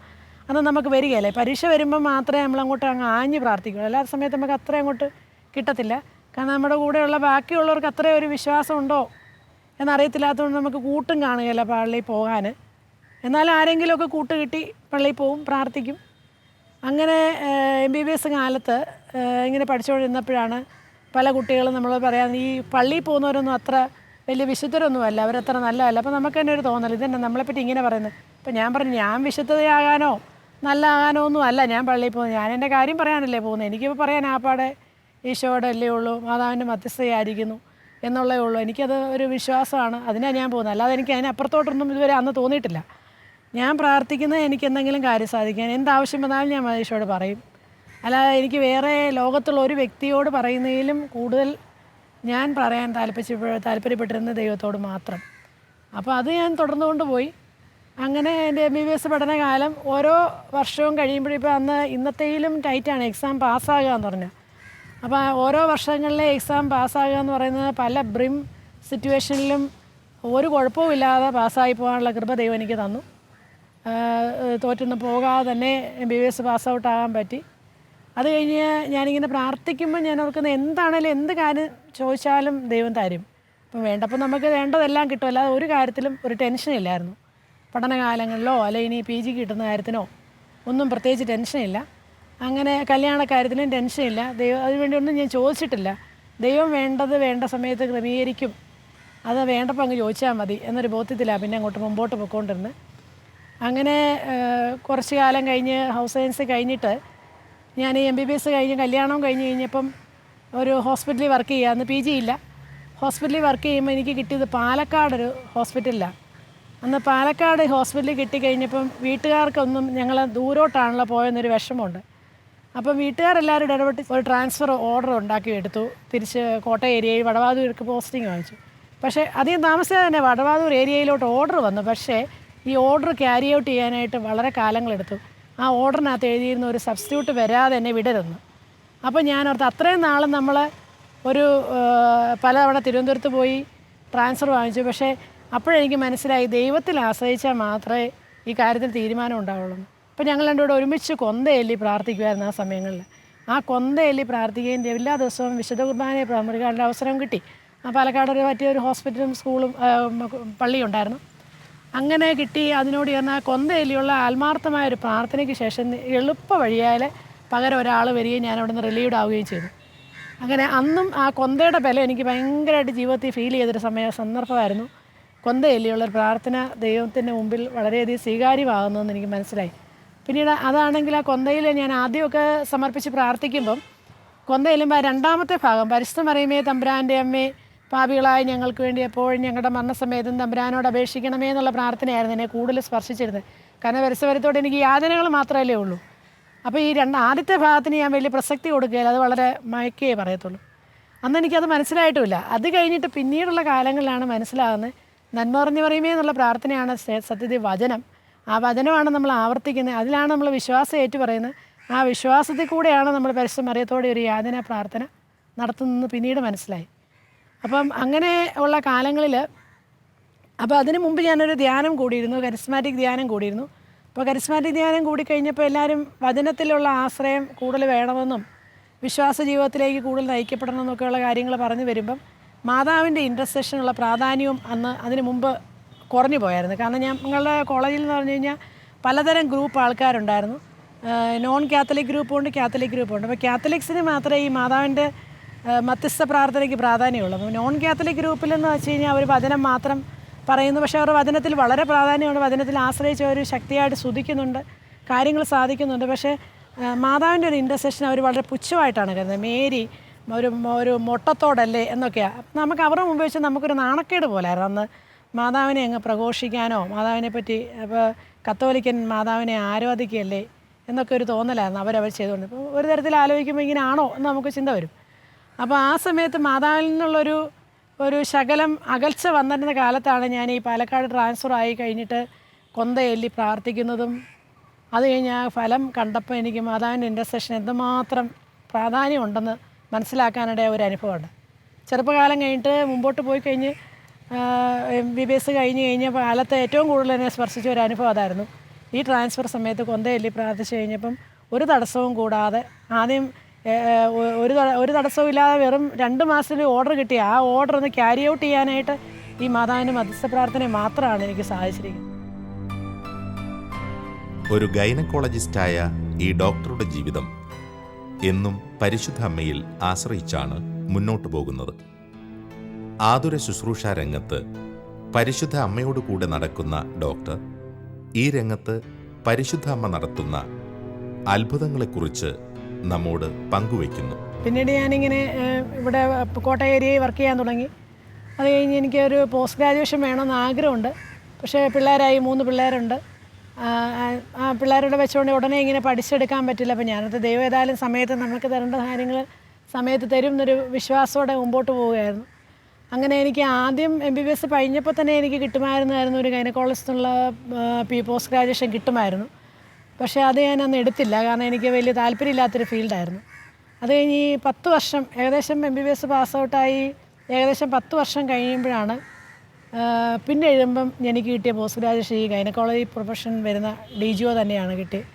അന്ന് നമുക്ക് വരികയല്ലേ. പരീക്ഷ വരുമ്പോൾ മാത്രമേ നമ്മളങ്ങോട്ട് അങ്ങ് ആഞ്ഞ് പ്രാർത്ഥിക്കുള്ളൂ. എല്ലാ സമയത്ത് നമുക്ക് അത്ര അങ്ങോട്ട് കിട്ടത്തില്ല. കാരണം നമ്മുടെ കൂടെയുള്ള ബാക്കിയുള്ളവർക്ക് അത്രയും ഒരു വിശ്വാസം ഉണ്ടോ എന്നറിയത്തില്ലാത്തതുകൊണ്ട് നമുക്ക് കൂട്ടും കാണുകയില്ല പള്ളിയിൽ പോകാൻ. എന്നാലും ആരെങ്കിലുമൊക്കെ കൂട്ട് കിട്ടി പള്ളിയിൽ പോവും, പ്രാർത്ഥിക്കും. അങ്ങനെ MBBS കാലത്ത് ഇങ്ങനെ പഠിച്ചുകൊണ്ടിരുന്നപ്പോഴാണ് പല കുട്ടികളും നമ്മൾ പറയാൻ ഈ പള്ളിയിൽ പോകുന്നവരൊന്നും അത്ര വലിയ വിശുദ്ധരൊന്നുമല്ല, അവരത്ര നല്ലതല്ല. അപ്പോൾ നമുക്ക് തന്നെ ഒരു തോന്നൽ, ഇതന്നെ നമ്മളെപ്പറ്റി ഇങ്ങനെ പറയുന്നത്. അപ്പോൾ ഞാൻ പറഞ്ഞു, ഞാൻ വിശുദ്ധതയാകാനോ നല്ല ആകാനോ ഒന്നും അല്ല ഞാൻ പള്ളിയിൽ പോകുന്നത്, ഞാൻ എൻ്റെ കാര്യം പറയാനല്ലേ പോകുന്നത്. എനിക്കിപ്പോൾ പറയാൻ ആപ്പാടെ ഈശോയുടെ അല്ലേ ഉള്ളൂ, മാതാവിൻ്റെ മധ്യസ്ഥയായിരിക്കുന്നു എന്നുള്ളേ ഉള്ളൂ. എനിക്കത് ഒരു വിശ്വാസമാണ്, അതിനാണ് ഞാൻ പോകുന്നത്. അല്ലാതെ എനിക്ക് അതിനപ്പുറത്തോട്ടൊന്നും ഇതുവരെ അന്ന് തോന്നിയിട്ടില്ല. ഞാൻ പ്രാർത്ഥിക്കുന്നത് എനിക്ക് എന്തെങ്കിലും കാര്യം സാധിക്കാൻ, എന്താവശ്യം വന്നാലും ഞാൻ ഈശോയോട് പറയും. അല്ലാതെ എനിക്ക് വേറെ ലോകത്തുള്ള ഒരു വ്യക്തിയോട് പറയുന്നതിലും കൂടുതൽ ഞാൻ പറയാൻ താല്പര്യപ്പെട്ടിരുന്ന ദൈവത്തോട് മാത്രം. അപ്പോൾ അത് ഞാൻ തുടർന്നു കൊണ്ടുപോയി. അങ്ങനെ എൻ്റെ MBBS പഠനകാലം ഓരോ വർഷവും കഴിയുമ്പോഴും ഇപ്പോൾ ഇന്നത്തെയിലും ടൈറ്റാണ് എക്സാം പാസ്സാകുക എന്ന് പറഞ്ഞാൽ. അപ്പോൾ ഓരോ വർഷങ്ങളിലെ എക്സാം പാസ്സാകുക എന്ന് പറയുന്നത് പല ബ്രിം സിറ്റുവേഷനിലും ഒരു കുഴപ്പവുമില്ലാതെ പാസ്സായി പോകാനുള്ള കൃപ ദൈവം എനിക്ക് തന്നു. തോറ്റൊന്നും പോകാതെ തന്നെ MBBS പാസ് ഔട്ട് ആകാൻ പറ്റി. അത് കഴിഞ്ഞ് ഞാനിങ്ങനെ പ്രാർത്ഥിക്കുമ്പോൾ ഞാൻ ഓർക്കുന്ന എന്താണേലും എന്ത് കാര്യം ചോദിച്ചാലും ദൈവം തരും. അപ്പം വേണ്ടപ്പോൾ നമുക്ക് വേണ്ടതെല്ലാം കിട്ടും, അല്ലാതെ ഒരു കാര്യത്തിലും ഒരു ടെൻഷനില്ലായിരുന്നു. പഠനകാലങ്ങളിലോ അല്ലെങ്കിൽ ഇനി PG കിട്ടുന്ന കാര്യത്തിനോ ഒന്നും പ്രത്യേകിച്ച് ടെൻഷനില്ല. അങ്ങനെ കല്യാണ കാര്യത്തിനും ടെൻഷനില്ല. ദൈവം അതിനുവേണ്ടി ഒന്നും ഞാൻ ചോദിച്ചിട്ടില്ല. ദൈവം വേണ്ടത് വേണ്ട സമയത്ത് ക്രമീകരിക്കും, അത് വേണ്ടപ്പോൾ അങ്ങ് ചോദിച്ചാൽ മതി എന്നൊരു ബോധ്യത്തിലാണ് പിന്നെ അങ്ങോട്ട് മുമ്പോട്ട് പോയിക്കൊണ്ടിരുന്നത്. അങ്ങനെ കുറച്ച് കാലം കഴിഞ്ഞ് ഹൗസ് സയൻസ് കഴിഞ്ഞിട്ട് ഞാൻ MBBS കഴിഞ്ഞ് കല്യാണവും കഴിഞ്ഞ് കഴിഞ്ഞപ്പം ഒരു ഹോസ്പിറ്റലിൽ വർക്ക് ചെയ്യുക. അന്ന് PG ഇല്ല. ഹോസ്പിറ്റലിൽ വർക്ക് ചെയ്യുമ്പോൾ എനിക്ക് കിട്ടിയത് പാലക്കാടൊരു ഹോസ്പിറ്റലിലാണ്. അന്ന് പാലക്കാട് ഹോസ്പിറ്റലിൽ കിട്ടിക്കഴിഞ്ഞപ്പം വീട്ടുകാർക്കൊന്നും ഞങ്ങൾ ദൂരോട്ടാണല്ലോ പോയെന്നൊരു വിഷമമുണ്ട്. അപ്പം വീട്ടുകാരെല്ലാവരും ഇടപെട്ട് ഒരു ട്രാൻസ്ഫർ ഓർഡർ ഉണ്ടാക്കി എടുത്തു. തിരിച്ച് കോട്ടയം ഏരിയയിൽ വടവാതൂർക്ക് പോസ്റ്റിംഗ് വാങ്ങിച്ചു. പക്ഷേ അധികം താമസിയാതെ തന്നെ വടവാതൂർ ഏരിയയിലോട്ട് ഓർഡർ വന്നു. പക്ഷേ ഈ ഓർഡർ ക്യാരി ഔട്ട് ചെയ്യാനായിട്ട് വളരെ കാലങ്ങളെടുത്തു. ആ ഓർഡറിനകത്ത് എഴുതിയിരുന്ന ഒരു സബ്സ്റ്റിറ്റ്യൂട്ട് വരാതെ എന്നെ വിടരുന്നു. അപ്പോൾ ഞാനോർത്ത് അത്രയും നാളും നമ്മൾ ഒരു പലതവണ തിരുവനന്തപുരത്ത് പോയി ട്രാൻസ്ഫർ വാങ്ങിച്ചു. പക്ഷേ അപ്പോഴെനിക്ക് മനസ്സിലായി ദൈവത്തിൽ ആശ്രയിച്ചാൽ മാത്രമേ ഈ കാര്യത്തിൽ തീരുമാനം ഉണ്ടാവുള്ളൂ. അപ്പോൾ ഞങ്ങൾ രണ്ടുകൂടെ ഒരുമിച്ച് കൊന്തയെല്ലി പ്രാർത്ഥിക്കുമായിരുന്നു ആ സമയങ്ങളിൽ. ആ കൊന്തയെല്ലി പ്രാർത്ഥിക്കുകയും എല്ലാ ദിവസവും വിശുദ്ധ കുർബാനയെ പ്രമുഖരുടെ അവസരം കിട്ടി. പാലക്കാട് മറ്റൊരു ഹോസ്പിറ്റലും സ്കൂളും പള്ളിയും ഉണ്ടായിരുന്നു. അങ്ങനെ കിട്ടി. അതിനോട് ചേർന്ന് കൊന്തയെല്ലിയുള്ള ആത്മാർത്ഥമായൊരു പ്രാർത്ഥനയ്ക്ക് ശേഷം എളുപ്പ വഴിയാൽ പകരം ഒരാൾ വരികയും ഞാൻ അവിടെ നിന്ന് റിലീവ്ഡ് ആവുകയും ചെയ്തു. അങ്ങനെ അന്നും ആ കൊന്തയുടെ ബലം എനിക്ക് ഭയങ്കരമായിട്ട് ജീവിതത്തിൽ ഫീൽ ചെയ്തൊരു സന്ദർഭമായിരുന്നു. കൊന്തയെല്ലിയുള്ളൊരു പ്രാർത്ഥന ദൈവത്തിൻ്റെ മുമ്പിൽ വളരെയധികം സ്വീകാര്യമാകുന്നതെന്ന് എനിക്ക് മനസ്സിലായി. പിന്നീട് അതാണെങ്കിൽ ആ കൊന്തയിൽ ഞാൻ ആദ്യമൊക്കെ സമർപ്പിച്ച് പ്രാർത്ഥിക്കുമ്പം കൊന്തയെല്ലുമ്പോൾ രണ്ടാമത്തെ ഭാഗം പരിശുദ്ധ മറിയമേ തമ്പുരാൻ്റെ അമ്മേ പാപികളായി ഞങ്ങൾക്ക് വേണ്ടി എപ്പോഴും ഞങ്ങളുടെ മരണസമയത്തും തമ്പുരാനോട് അപേക്ഷിക്കണമേ എന്നുള്ള പ്രാർത്ഥനയായിരുന്നു എന്നെ കൂടുതൽ സ്പർശിച്ചിരുന്നത്. കാരണം പരിസരത്തോടെ എനിക്ക് യാതനകൾ മാത്രമല്ലേ ഉള്ളൂ. അപ്പോൾ ഈ ആദ്യത്തെ ഭാഗത്തിന് ഞാൻ വലിയ പ്രസക്തി കൊടുക്കുകയില്ല, അത് വളരെ മയക്കേ പറയത്തുള്ളൂ. അന്ന് എനിക്കത് മനസ്സിലായിട്ടുമില്ല. അത് കഴിഞ്ഞിട്ട് പിന്നീടുള്ള കാലങ്ങളിലാണ് മനസ്സിലാകുന്നത് നന്മ പറഞ്ഞു പറയുമേ എന്നുള്ള പ്രാർത്ഥനയാണ് സത്യത്തിൽ വചനം. ആ വചനമാണ് നമ്മൾ ആവർത്തിക്കുന്നത്, അതിലാണ് നമ്മൾ വിശ്വാസം ഏറ്റുപറയുന്നത്. ആ വിശ്വാസത്തിൽ കൂടെയാണ് നമ്മൾ പരിശുദ്ധ മറിയത്തോടെ ഒരു യാതന പ്രാർത്ഥന നടത്തുന്നതെന്ന് പിന്നീട് മനസ്സിലായി. അപ്പം അങ്ങനെ ഉള്ള കാലങ്ങളിൽ അപ്പോൾ അതിന് മുമ്പ് ഞാനൊരു ധ്യാനം കൂടിയിരുന്നു, കരിസ്മാറ്റിക് ധ്യാനം കൂടിയിരുന്നു. അപ്പോൾ കരിസ്മാറ്റിക് ധ്യാനം കൂടിക്കഴിഞ്ഞപ്പോൾ എല്ലാവരും വചനത്തിലുള്ള ആശ്രയം കൂടുതൽ വേണമെന്നും വിശ്വാസ ജീവിതത്തിലേക്ക് കൂടുതൽ നയിക്കപ്പെടണം എന്നൊക്കെയുള്ള കാര്യങ്ങൾ പറഞ്ഞു വരുമ്പം മാതാവിൻ്റെ ഇൻ്റർസെഷനുള്ള പ്രാധാന്യവും അതിന് മുമ്പ് കുറഞ്ഞു പോയായിരുന്നു. കാരണം ഞങ്ങളുടെ കോളേജിൽ എന്ന് പറഞ്ഞു കഴിഞ്ഞാൽ പലതരം ഗ്രൂപ്പ് ആൾക്കാരുണ്ടായിരുന്നു. നോൺ കാത്തലിക് ഗ്രൂപ്പുണ്ട്, കാത്തലിക് ഗ്രൂപ്പുണ്ട്. അപ്പോൾ കാത്തലിക്സിന് മാത്രമേ ഈ മാതാവിൻ്റെ മധ്യസ്ഥ പ്രാർത്ഥനയ്ക്ക് പ്രാധാന്യമുള്ളൂ. അപ്പോൾ നോൺ കാത്തലിക് ഗ്രൂപ്പിലെന്ന് വെച്ച് കഴിഞ്ഞാൽ അവർ വചനം മാത്രം പറയുന്നു, പക്ഷേ അവർ വചനത്തിൽ വളരെ പ്രാധാന്യമുണ്ട്, വചനത്തിൽ ആശ്രയിച്ച് അവർ ശക്തിയായിട്ട് സ്തുതിക്കുന്നുണ്ട്, കാര്യങ്ങൾ സാധിക്കുന്നുണ്ട്. പക്ഷേ മാതാവിൻ്റെ ഒരു ഇൻ്റർസെഷൻ അവർ വളരെ പുച്ഛമായിട്ടാണ് കരുതുന്നത്. മേരി ഒരു മൊട്ടത്തോടല്ലേ എന്നൊക്കെയാണ്. നമുക്ക് അവരുടെ മുമ്പ് വെച്ച് നമുക്കൊരു നാണക്കേട് പോലായിരുന്നു അന്ന് മാതാവിനെ അങ്ങ് പ്രഘോഷിക്കാനോ മാതാവിനെ പറ്റി ഇപ്പോൾ കത്തോലിക്കൻ മാതാവിനെ ആരാധിക്കുകയല്ലേ എന്നൊക്കെ ഒരു തോന്നലായിരുന്നു അവരവർ ചെയ്തുകൊണ്ട്. ഇപ്പോൾ ഒരു തരത്തിൽ ആലോചിക്കുമ്പോൾ ഇങ്ങനെ ആണോ എന്ന് നമുക്ക് ചിന്ത വരും. അപ്പോൾ ആ സമയത്ത് മാതാവിൽ നിന്നുള്ളൊരു ശകലം അകൽച്ച വന്നിരുന്ന കാലത്താണ് ഞാൻ ഈ പാലക്കാട് ട്രാൻസ്ഫർ ആയി കഴിഞ്ഞിട്ട് കൊന്തയെല്ലി പ്രാർത്ഥിക്കുന്നതും അത് കഴിഞ്ഞ് ആ ഫലം കണ്ടപ്പോൾ എനിക്ക് മാതാവിൻ്റെ ഇൻ്റർസെഷൻ എന്തുമാത്രം പ്രാധാന്യമുണ്ടെന്ന് മനസ്സിലാക്കാനിടയ ഒരു അനുഭവമുണ്ട്. ചെറുപ്പകാലം കഴിഞ്ഞിട്ട് മുമ്പോട്ട് പോയി കഴിഞ്ഞ് MBBS കഴിഞ്ഞ് കഴിഞ്ഞപ്പോൾ കാലത്ത് ഏറ്റവും കൂടുതൽ എന്നെ സ്പർശിച്ച ഒരു അനുഭവം അതായിരുന്നു. ഈ ട്രാൻസ്ഫർ സമയത്ത് കൊന്തയെല്ലി പ്രാർത്ഥിച്ച് കഴിഞ്ഞപ്പം ഒരു തടസ്സവും കൂടാതെ ആദ്യം ഒരു തടസ്സവും ഇല്ലാതെ വെറും 2 മാസത്തിൽ ഓർഡർ കിട്ടി. ആ ഓർഡർ ഒന്ന് ക്യാരി ഔട്ട് ചെയ്യാനായിട്ട് ഈ മാതാവിൻ്റെ മധ്യസ്ഥ പ്രാർത്ഥന മാത്രമാണ് എനിക്ക് സാധിച്ചിരിക്കുന്നത്. ഒരു ഗൈനക്കോളജിസ്റ്റായ ഈ ഡോക്ടറുടെ ജീവിതം എന്നും പരിശുദ്ധ അമ്മയിൽ ആശ്രയിച്ചാണ് മുന്നോട്ടു പോകുന്നത്. ആതുര ശുശ്രൂഷ രംഗത്ത് പരിശുദ്ധ അമ്മയോട് കൂടെ നടക്കുന്ന ഡോക്ടർ ഈ രംഗത്ത് പരിശുദ്ധ അമ്മ നടത്തുന്ന അത്ഭുതങ്ങളെക്കുറിച്ച് നമ്മോട് പങ്കുവയ്ക്കുന്നു. പിന്നീട് ഞാനിങ്ങനെ ഇവിടെ കോട്ടയം ഏരിയയിൽ വർക്ക് ചെയ്യാൻ തുടങ്ങി. അത് കഴിഞ്ഞ് എനിക്കൊരു പോസ്റ്റ് ഗ്രാജുവേഷൻ വേണമെന്ന് ആഗ്രഹമുണ്ട്. പക്ഷേ പിള്ളേരായി 3 പിള്ളേരുണ്ട്. ആ പിള്ളേരുടെ വെച്ചുകൊണ്ട് ഉടനെ ഇങ്ങനെ പഠിച്ചെടുക്കാൻ പറ്റില്ല. അപ്പോൾ ഞാനത് ദൈവം ഏതായാലും സമയത്ത് നമുക്ക് തരേണ്ട കാര്യങ്ങൾ സമയത്ത് തരും എന്നൊരു വിശ്വാസത്തോടെ മുമ്പോട്ട് പോവുകയായിരുന്നു. അങ്ങനെ എനിക്ക് ആദ്യം MBBS കഴിഞ്ഞപ്പോൾ തന്നെ എനിക്ക് കിട്ടുമായിരുന്നു ഒരു ഗൈനക്കോളജിസ്റ്റുള്ള പോസ്റ്റ് ഗ്രാജുവേഷൻ കിട്ടുമായിരുന്നു. പക്ഷേ അത് ഞാൻ അന്ന് എടുത്തില്ല, കാരണം എനിക്ക് വലിയ താല്പര്യമില്ലാത്തൊരു ഫീൽഡായിരുന്നു. അത് കഴിഞ്ഞ് ഈ 10 വർഷം ഏകദേശം MBBS പാസ് ഔട്ടായി ഏകദേശം 10 വർഷം കഴിയുമ്പോഴാണ് പിന്നെ എഴുതുമ്പം എനിക്ക് കിട്ടിയ പോസ്റ്റ് ഗ്രാജുവേഷൻ ഈ ഗൈനക്കോളജി പ്രൊഫഷൻ വരുന്ന DGO തന്നെയാണ് കിട്ടിയത്.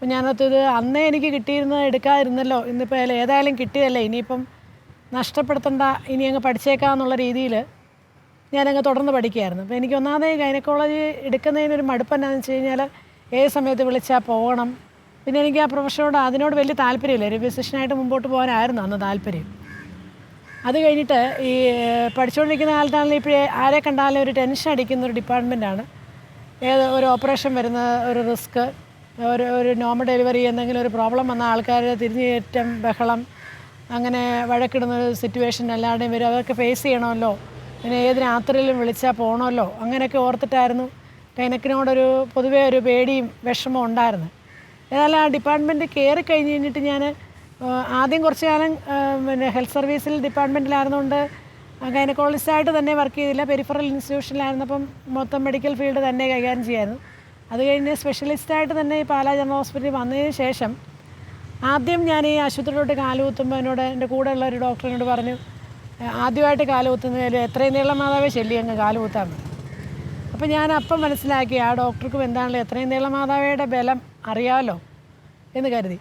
അപ്പം ഞാനത് ഇത് അന്നേ എനിക്ക് കിട്ടിയിരുന്നത് എടുക്കാതിരുന്നല്ലോ, ഇന്നിപ്പോൾ ഏതായാലും കിട്ടിയതല്ലേ, ഇനിയിപ്പം നഷ്ടപ്പെടുത്തണ്ട, ഇനി അങ്ങ് പഠിച്ചേക്കാന്നുള്ള രീതിയിൽ ഞാനങ്ങ് തുടർന്ന് പഠിക്കുകയായിരുന്നു. അപ്പോൾ എനിക്ക് ഒന്നാമത് ഗൈനക്കോളജി എടുക്കുന്നതിനൊരു മടുപ്പ് എന്താണെന്ന് വെച്ച് കഴിഞ്ഞാൽ ഏത് സമയത്ത് വിളിച്ചാൽ പോകണം. പിന്നെ എനിക്ക് ആ പ്രൊഫഷനോട് അതിനോട് വലിയ താല്പര്യമില്ല. ഒരു ഫിസിഷ്യനായിട്ട് മുമ്പോട്ട് പോകാനായിരുന്നു അന്ന് താല്പര്യം. അത് കഴിഞ്ഞിട്ട് ഈ പഠിച്ചുകൊണ്ടിരിക്കുന്ന കാലത്താണെങ്കിൽ ഇപ്പോഴേ ആരെ കണ്ടാലും ഒരു ടെൻഷൻ അടിക്കുന്ന ഒരു ഡിപ്പാർട്ട്മെൻറ്റാണ്. ഒരു ഓപ്പറേഷൻ വരുന്ന ഒരു റിസ്ക്, ഒരു നോർമൽ ഡെലിവറി, എന്തെങ്കിലും ഒരു പ്രോബ്ലം വന്ന ആൾക്കാർ തിരിഞ്ഞേറ്റം ബഹളം, അങ്ങനെ വഴക്കിടുന്ന ഒരു സിറ്റുവേഷൻ എല്ലാവരുടെയും വരും. അതൊക്കെ ഫേസ് ചെയ്യണമല്ലോ, പിന്നെ ഏത് രാത്രിയിലും വിളിച്ചാൽ പോകണമല്ലോ, അങ്ങനെയൊക്കെ ഓർത്തിട്ടായിരുന്നു ഗൈനക്കിനോടൊരു പൊതുവേ ഒരു പേടിയും വിഷമവും ഉണ്ടായിരുന്നു. ഏതായാലും ആ ഡിപ്പാർട്ട്മെൻറ്റ് കയറി കഴിഞ്ഞ് കഴിഞ്ഞിട്ട് ഞാൻ ആദ്യം കുറച്ച് കാലം പിന്നെ ഹെൽത്ത് സർവീസിൽ ഡിപ്പാർട്ട്മെൻറ്റിലായിരുന്നുകൊണ്ട് ഗൈനക്കോളജിസ്റ്റായിട്ട് തന്നെ വർക്ക് ചെയ്തില്ല. പെരിഫറൽ ഇൻസ്റ്റിറ്റ്യൂഷനിലായിരുന്നപ്പം മൊത്തം മെഡിക്കൽ ഫീൽഡ് തന്നെ കൈകാര്യം ചെയ്യായിരുന്നു. അത് കഴിഞ്ഞ് സ്പെഷ്യലിസ്റ്റായിട്ട് തന്നെ ഈ പാലാ ജനറൽ ഹോസ്പിറ്റലിൽ വന്നതിന് ശേഷം ആദ്യം ഞാൻ ഈ ആശുപത്രിയിലോട്ട് കാലുകുത്തുമ്പോൾ എന്നോട് എൻ്റെ കൂടെയുള്ള ഒരു ഡോക്ടറിനോട് പറഞ്ഞു, ആദ്യമായിട്ട് കാലുകുത്തുന്നതിൽ എത്രയും നീളം മാതാവേ ചെല്ലി അങ്ങ് കാലുകുത്താൻ പറ്റും. അപ്പോൾ ഞാൻ അപ്പം മനസ്സിലാക്കി ആ ഡോക്ടർക്കും എന്താണല്ലോ എത്രയും നീളം മാതാവയുടെ ബലം അറിയാമല്ലോ എന്ന് കരുതി.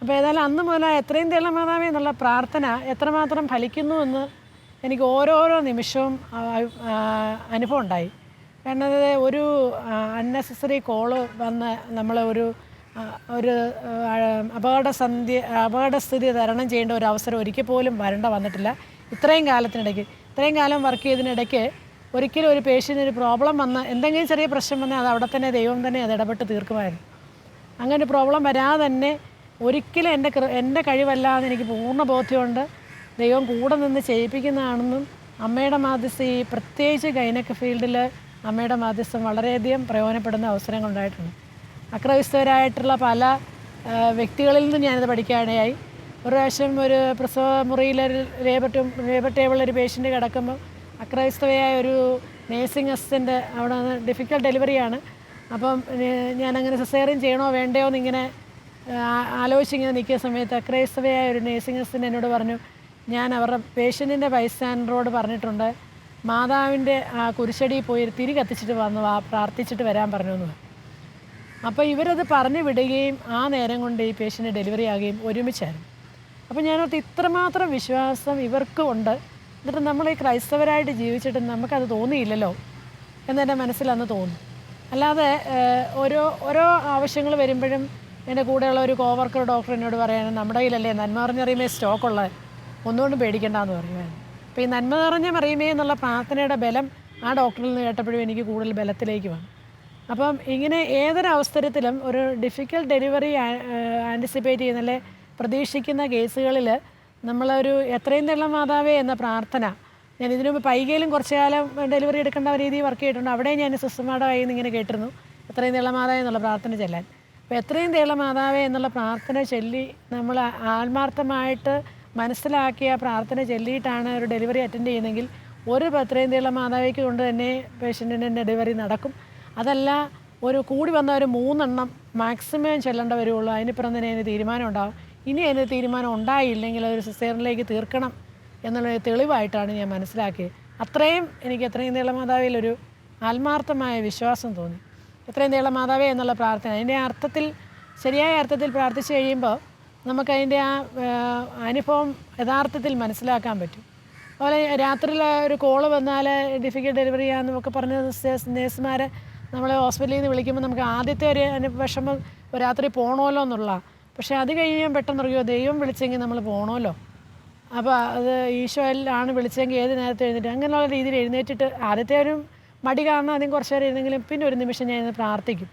അപ്പോൾ ഏതായാലും അന്ന് മുതൽ എത്രയും നീളം മാതാവേ എന്നുള്ള പ്രാർത്ഥന എത്രമാത്രം ഫലിക്കുന്നു എന്ന് എനിക്ക് ഓരോരോ നിമിഷവും അനുഭവം ഉണ്ടായി. കാരണം അത് ഒരു അൺനെസസറി കോള് വന്ന് നമ്മൾ ഒരു അപകടസ്ഥിതി തരണം ചെയ്യേണ്ട ഒരു അവസരം ഒരിക്കൽ പോലും വരേണ്ട വന്നിട്ടില്ല. ഇത്രയും കാലത്തിനിടയ്ക്ക്, ഇത്രയും കാലം വർക്ക് ചെയ്തതിനിടയ്ക്ക് ഒരിക്കലും ഒരു പേഷ്യൻ്റ് ഒരു പ്രോബ്ലം വന്ന് എന്തെങ്കിലും ചെറിയ പ്രശ്നം വന്നാൽ അത് അവിടെ തന്നെ ദൈവം തന്നെ അത് ഇടപെട്ട് തീർക്കുമായിരുന്നു. അങ്ങനെ പ്രോബ്ലം വരാതെ തന്നെ ഒരിക്കലും എൻ്റെ കഴിവല്ലാതെ എനിക്ക് പൂർണ്ണ ബോധ്യമുണ്ട് ദൈവം കൂടെ നിന്ന് ചെയ്യിപ്പിക്കുന്നതാണെന്നും അമ്മയുടെ മാധ്യസ്ഥം ഈ പ്രത്യേകിച്ച് ഗൈനക് ഫീൽഡിൽ അമ്മയുടെ മാധ്യസ്ഥം വളരെയധികം പ്രയോജനപ്പെടുന്ന അവസരങ്ങളുണ്ടായിട്ടുണ്ട്. അക്രൈസ്തവരായിട്ടുള്ള പല വ്യക്തികളിൽ നിന്നും ഞാനത് പഠിക്കാനിടയായി. ഒരു പ്രാവശ്യം ഒരു പ്രസവ മുറിയിൽ ലേബർ ടേബിളിൽ ഒരു പേഷ്യൻ്റ് കിടക്കുമ്പോൾ അക്രൈസ്തവയായ ഒരു നേഴ്സിംഗ് അസിസ്റ്റൻ്റ് അവിടെ നിന്ന് ഡിഫിക്കൽട്ട് ഡെലിവറിയാണ്. അപ്പം ഞാനങ്ങനെ സിസേറിയൻ ചെയ്യണോ വേണ്ടയോ എന്നിങ്ങനെ ആലോചിച്ചിങ്ങനെ നിൽക്കുന്ന സമയത്ത് അക്രൈസ്തവയായ ഒരു നേഴ്സിംഗ് അസിസ്റ്റൻ്റ് എന്നോട് പറഞ്ഞു, ഞാൻ അവരുടെ പേഷ്യൻറ്റിൻ്റെ ബൈസ്റ്റാൻഡറോട് പറഞ്ഞിട്ടുണ്ട് മാതാവിൻ്റെ ആ കുരിശടി പോയി തിരി കത്തിച്ചിട്ട് പ്രാർത്ഥിച്ചിട്ട് വരാൻ പറഞ്ഞു എന്ന്. അപ്പോൾ ഇവരത് പറഞ്ഞു വിടുകയും ആ നേരം കൊണ്ട് ഈ പേഷ്യൻ്റ് ഡെലിവറി ആകുകയും ഒരുമിച്ചായിരുന്നു. അപ്പോൾ ഞാനോർത്ത് ഇത്രമാത്രം വിശ്വാസം ഇവർക്കും ഉണ്ട്, എന്നിട്ട് നമ്മൾ ഈ ക്രൈസ്തവരായിട്ട് ജീവിച്ചിട്ട് നമുക്കത് തോന്നിയില്ലല്ലോ എന്നെൻ്റെ മനസ്സിലന്ന് തോന്നി. അല്ലാതെ ഓരോ ആവശ്യങ്ങൾ വരുമ്പോഴും എൻ്റെ കൂടെയുള്ള ഒരു കോവർക്കർ ഡോക്ടർ എന്നോട് പറയാനും നമ്മുടെ കയ്യിലല്ലേ നന്മ നിറഞ്ഞ മറിയമേ സ്റ്റോക്കുള്ളത്, ഒന്നുകൊണ്ടും പേടിക്കേണ്ടെന്ന് പറയുമായിരുന്നു. അപ്പോൾ ഈ നന്മ നിറഞ്ഞ മറിയമേ എന്നുള്ള പ്രാർത്ഥനയുടെ ബലം ആ ഡോക്ടറിൽ നിന്ന് കേട്ടപ്പോഴും എനിക്ക് കൂടുതൽ ബലത്തിലേക്ക് വന്നു. അപ്പം ഇങ്ങനെ ഏതൊരവസരത്തിലും ഒരു ഡിഫിക്കൽട്ട് ഡെലിവറി ആൻറ്റിസിപ്പേറ്റ് ചെയ്യുന്ന പ്രതീക്ഷിക്കുന്ന കേസുകളിൽ നമ്മളൊരു എത്രയും നീളം മാതാവേ എന്ന പ്രാർത്ഥന, ഞാൻ ഇതിനു മുമ്പ് പൈകയിലും കുറച്ച് കാലം ഡെലിവറി എടുക്കേണ്ട രീതിയിൽ വർക്ക് ചെയ്തിട്ടുണ്ട്. അവിടെ ഞാൻ സിസ്റ്റർമാരുടെ കയ്യിൽ നിന്ന് ഇങ്ങനെ കേട്ടിരുന്നു എത്രയും നീളം മാതാവേ എന്നുള്ള പ്രാർത്ഥന ചെല്ലാൻ. അപ്പോൾ എത്രയും നീളം മാതാവേ എന്നുള്ള പ്രാർത്ഥന ചൊല്ലി നമ്മൾ ആത്മാർത്ഥമായിട്ട് മനസ്സിലാക്കിയ പ്രാർത്ഥന ചൊല്ലിയിട്ടാണ് ഒരു ഡെലിവറി അറ്റൻഡ് ചെയ്യുന്നതെങ്കിൽ ഒരു എത്രയും നീളം മാതാവേക്ക് കൊണ്ട് തന്നെ പേഷ്യൻറ്റിൻ്റെ ഡെലിവറി നടക്കും. അതല്ല ഒരു കൂടി വന്ന ഒരു 3 എണ്ണം മാക്സിമം ചെല്ലേണ്ട വരുള്ളൂ. അതിനിപ്പുറം തന്നെ അതിന് തീരുമാനം ഉണ്ടാകും. ഇനി അതിന് തീരുമാനം ഉണ്ടായില്ലെങ്കിൽ അതൊരു സിസേറിയനിലേക്ക് തീർക്കണം എന്നുള്ള തെളിവായിട്ടാണ് ഞാൻ മനസ്സിലാക്കിയത്. അത്രയും എനിക്ക് എത്രയും നീളം മാതാവിലൊരു ആത്മാർത്ഥമായ വിശ്വാസം തോന്നി. എത്രയും നീളം മാതാവേ എന്നുള്ള പ്രാർത്ഥന അതിൻ്റെ അർത്ഥത്തിൽ ശരിയായ അർത്ഥത്തിൽ പ്രാർത്ഥിച്ചു കഴിയുമ്പോൾ നമുക്കതിൻ്റെ ആ അനുഭവം യഥാർത്ഥത്തിൽ മനസ്സിലാക്കാൻ പറ്റും. അതുപോലെ രാത്രിയിൽ ഒരു കോള് വന്നാൽ ഡിഫിക്കൽട്ട് ഡെലിവറി ആണെന്നൊക്കെ പറഞ്ഞ നേഴ്സുമാർ നമ്മളെ ഹോസ്പിറ്റലിൽ നിന്ന് വിളിക്കുമ്പോൾ നമുക്ക് ആദ്യത്തെ ഒരു വിഷമം രാത്രി പോകണമല്ലോ എന്നുള്ള, പക്ഷേ അത് കഴിയുമ്പോൾ പെട്ടെന്നറിയോ ദൈവം വിളിച്ചെങ്കിൽ നമ്മൾ പോകണമല്ലോ, അപ്പോൾ അത് ഈശോയിലാണ് വിളിച്ചെങ്കിൽ ഏത് നേരത്തെ എഴുന്നേറ്റ് അങ്ങനെയുള്ള രീതിയിൽ എഴുന്നേറ്റിട്ട് ആദ്യത്തെ ഒരു മടി കാരണം ആദ്യം കുറച്ച് നേരം ഇരുന്നെങ്കിലും പിന്നെ ഒരു നിമിഷം ഞാൻ ഇന്ന് പ്രാർത്ഥിക്കും.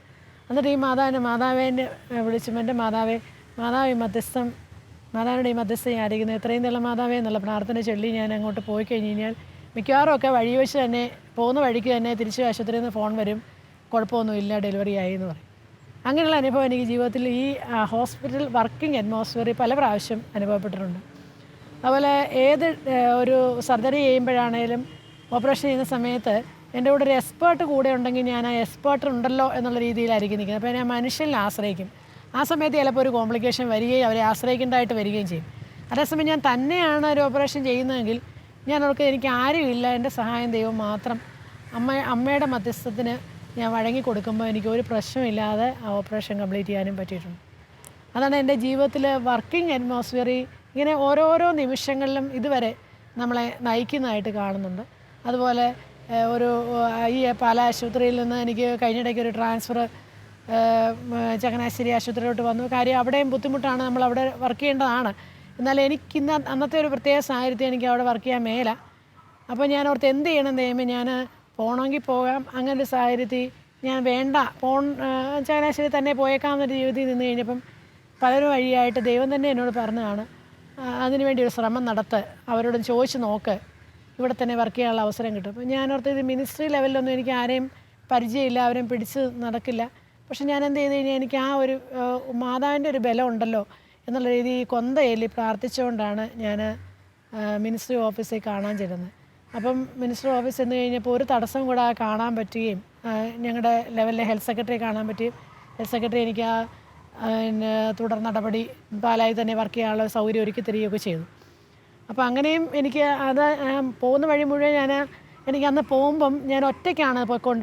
എന്നിട്ട് ഈ മാതാവിനെ വിളിച്ചും എൻ്റെ മാതാവി മാതാവിൻ്റെ ഈ മധ്യസ്ഥം ആയിരിക്കുന്നത് എത്രയും നീളം മാതാവേ എന്നുള്ള പ്രാർത്ഥന ചൊല്ലി ഞാൻ അങ്ങോട്ട് പോയി കഴിഞ്ഞ് കഴിഞ്ഞാൽ മിക്കവാറും ഒക്കെ വഴി വെച്ച് തന്നെ പോകുന്ന വഴിക്ക് തന്നെ തിരിച്ച് ആശുപത്രിയിൽ നിന്ന് ഫോൺ വരും, കുഴപ്പമൊന്നുമില്ല ഡെലിവറി ആയി എന്ന് പറയും. അങ്ങനെയുള്ള അനുഭവം എനിക്ക് ജീവിതത്തിൽ ഈ ഹോസ്പിറ്റൽ വർക്കിംഗ് അറ്റ്മോസ്ഫിയറിൽ പല പ്രാവശ്യം അനുഭവപ്പെട്ടിട്ടുണ്ട്. അതുപോലെ ഏത് ഒരു സർജറി ചെയ്യുമ്പോഴാണേലും ഓപ്പറേഷൻ ചെയ്യുന്ന സമയത്ത് എൻ്റെ കൂടെ ഒരു എക്സ്പേർട്ട് കൂടെ ഉണ്ടെങ്കിൽ ഞാൻ ആ എക്സ്പേർട്ട് ഉണ്ടല്ലോ എന്നുള്ള രീതിയിലായിരിക്കും നിൽക്കുന്നത്. അപ്പോൾ ഞാൻ മനുഷ്യനിൽ ആശ്രയിക്കും. ആ സമയത്ത് ചിലപ്പോൾ ഒരു കോംപ്ലിക്കേഷൻ വരികയും അവരെ ആശ്രയിക്കേണ്ടതായിട്ട് വരികയും ചെയ്യും. അതേസമയം ഞാൻ തന്നെയാണ് ഒരു ഓപ്പറേഷൻ ചെയ്യുന്നതെങ്കിൽ ഞാൻ അവർക്ക് എനിക്ക് ആരുമില്ല, എൻ്റെ സഹായം ദൈവം മാത്രം. അമ്മയുടെ മധ്യസ്ഥത്തിന് ഞാൻ വഴങ്ങി കൊടുക്കുമ്പോൾ എനിക്ക് ഒരു പ്രശ്നമില്ലാതെ ആ ഓപ്പറേഷൻ കംപ്ലീറ്റ് ചെയ്യാനും പറ്റിയിട്ടുണ്ട്. അതാണ് എൻ്റെ ജീവിതത്തിൽ വർക്കിംഗ് അറ്റ്മോസ്ഫിയർ ഇങ്ങനെ ഓരോരോ നിമിഷങ്ങളിലും ഇതുവരെ നമ്മളെ നയിക്കുന്നതായിട്ട് കാണുന്നുണ്ട്. അതുപോലെ ഒരു ഈ പാലാ ആശുപത്രിയിൽ നിന്ന് എനിക്ക് കഴിഞ്ഞിടയ്ക്ക് ഒരു ട്രാൻസ്ഫർ ചങ്ങനാശ്ശേരി ആശുപത്രിയിലോട്ട് വന്നു. കാര്യം അവിടെയും ബുദ്ധിമുട്ടാണ്, നമ്മളവിടെ വർക്ക് ചെയ്യേണ്ടതാണ്. എന്നാൽ എനിക്കിന്ന് അന്നത്തെ ഒരു പ്രത്യേക സാഹചര്യത്തിൽ എനിക്ക് അവിടെ വർക്ക് ചെയ്യാൻ മേല. അപ്പോൾ ഞാൻ ഓർത്ത് എന്ത് ചെയ്യണം ദൈവമേ, ഞാൻ പോകണമെങ്കിൽ പോകാം, അങ്ങനെ ഒരു സാഹചര്യത്തിൽ ഞാൻ വേണ്ട ചങ്ങനാശ്ശേരി തന്നെ പോയേക്കാമെന്നൊരു ജീവിതത്തിൽ നിന്ന് കഴിഞ്ഞപ്പം പലരും വഴിയായിട്ട് ദൈവം തന്നെ എന്നോട് പറഞ്ഞതാണ്, അതിനുവേണ്ടി ഒരു ശ്രമം നടത്ത്, അവരോട് ചോദിച്ച് നോക്ക്, ഇവിടെ തന്നെ വർക്ക് ചെയ്യാനുള്ള അവസരം കിട്ടും. അപ്പോൾ ഞാനോർത്ത് ഇത് മിനിസ്ട്രി ലെവലിലൊന്നും എനിക്ക് ആരെയും പരിചയമില്ല, അവരെയും പിടിച്ച് നടക്കില്ല. പക്ഷെ ഞാൻ എന്ത് ചെയ്ത് കഴിഞ്ഞാൽ എനിക്ക് ആ ഒരു മാതാവിൻ്റെ ഒരു ബലം ഉണ്ടല്ലോ എന്നുള്ള രീതിയിൽ കൊന്തയേലി പ്രാർത്ഥിച്ചുകൊണ്ടാണ് ഞാൻ മിനിസ്ട്രി ഓഫീസിൽ കാണാൻ ചെല്ലുന്നത്. അപ്പം മിനിസ്ട്രി ഓഫീസ് ചെന്ന് കഴിഞ്ഞപ്പോൾ ഒരു തടസ്സം കൂടാതെ കാണാൻ പറ്റുകയും ഞങ്ങളുടെ ലെവലിലെ ഹെൽത്ത് സെക്രട്ടറി കാണാൻ പറ്റുകയും ഹെൽത്ത് സെക്രട്ടറി എനിക്ക് പിന്നെ തുടർ നടപടി പാലായി തന്നെ വർക്ക് ചെയ്യാനുള്ള സൗകര്യം ഒരുക്കി തരികയൊക്കെ ചെയ്തു. അപ്പോൾ അങ്ങനെയും എനിക്ക് അത് പോകുന്ന വഴി മുഴുവൻ എനിക്ക് അന്ന് പോകുമ്പം ഞാൻ ഒറ്റയ്ക്കാണ്